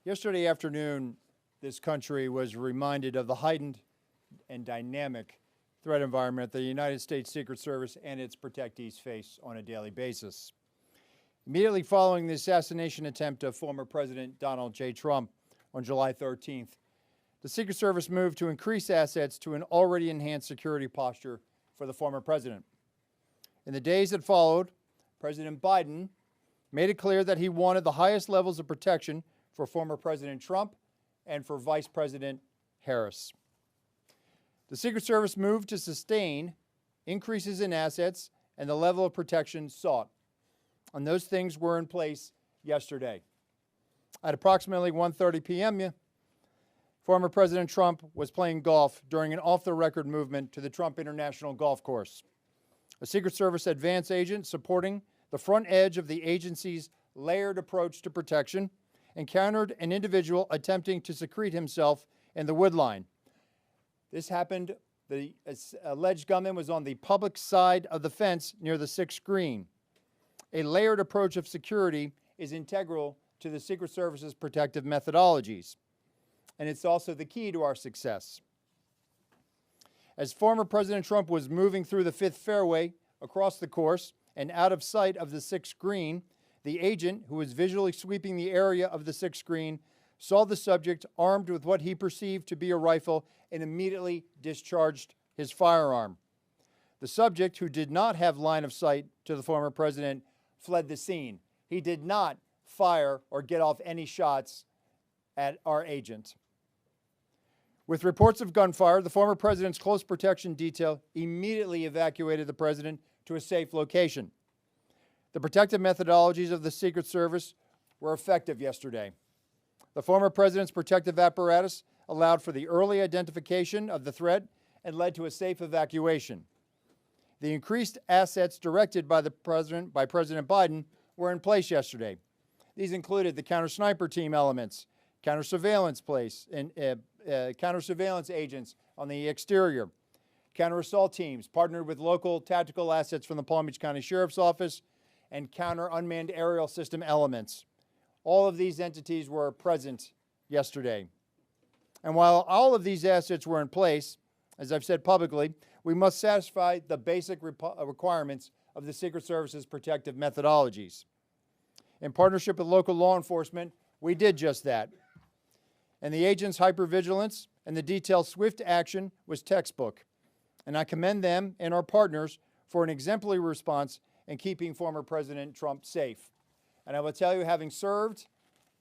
Yesterday afternoon, this country was reminded of the heightened and dynamic threat environment the United States Secret Service and its protectees face on a daily basis. Immediately following the assassination attempt of former President Donald J. Trump on July 13th, the Secret Service moved to increase assets to an already enhanced security posture for the former president. In the days that followed, President Biden made it clear that he wanted the highest levels of protection for former President Trump and for Vice President Harris. The Secret Service moved to sustain increases in assets and the level of protection sought. And those things were in place yesterday. At approximately 1:30 p.m., former President Trump was playing golf during an off-the-record movement to the Trump International Golf Course. A Secret Service advance agent supporting the front edge of the agency's layered approach to protection encountered an individual attempting to secrete himself in the wood line. This happened, the alleged gunman was on the public side of the fence near the 6th green. A layered approach of security is integral to the Secret Service's protective methodologies, and it's also the key to our success. As former President Trump was moving through the 5th fairway across the course and out of sight of the 6th green, the agent, who was visually sweeping the area of the 6th green, saw the subject armed with what he perceived to be a rifle and immediately discharged his firearm. The subject, who did not have line of sight to the former president, fled the scene. He did not fire or get off any shots at our agent. With reports of gunfire, the former president's close protection detail immediately evacuated the president to a safe location. The protective methodologies of the Secret Service were effective yesterday. The former president's protective apparatus allowed for the early identification of the threat and led to a safe evacuation. The increased assets directed by President Biden were in place yesterday. These included the counter-sniper team elements, counter-surveillance agents on the exterior, counter-assault teams partnered with local tactical assets from the Palm Beach County Sheriff's Office, and counter-unmanned aerial system elements. All of these entities were present yesterday. And while all of these assets were in place, as I've said publicly, we must satisfy the basic requirements of the Secret Service's protective methodologies. In partnership with local law enforcement, we did just that. And the agents' hypervigilance and the detailed swift action was textbook. And I commend them and our partners for an exemplary response in keeping former President Trump safe. And I will tell you, having served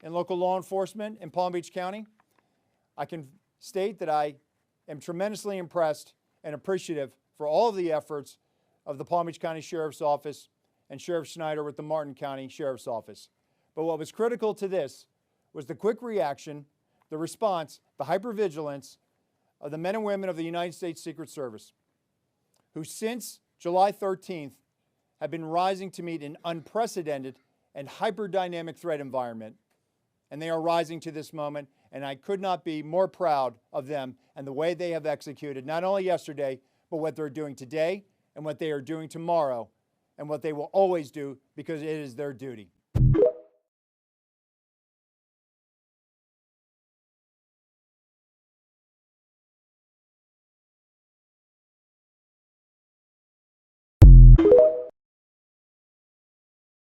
in local law enforcement in Palm Beach County, I can state that I am tremendously impressed and appreciative for all of the efforts of the Palm Beach County Sheriff's Office and Sheriff Schneider with the Martin County Sheriff's Office. But what was critical to this was the quick reaction, the response, the hypervigilance of the men and women of the United States Secret Service, who since July 13th have been rising to meet an unprecedented and hyper-dynamic threat environment. And they are rising to this moment, and I could not be more proud of them and the way they have executed, not only yesterday, but what they're doing today and what they are doing tomorrow and what they will always do, because it is their duty.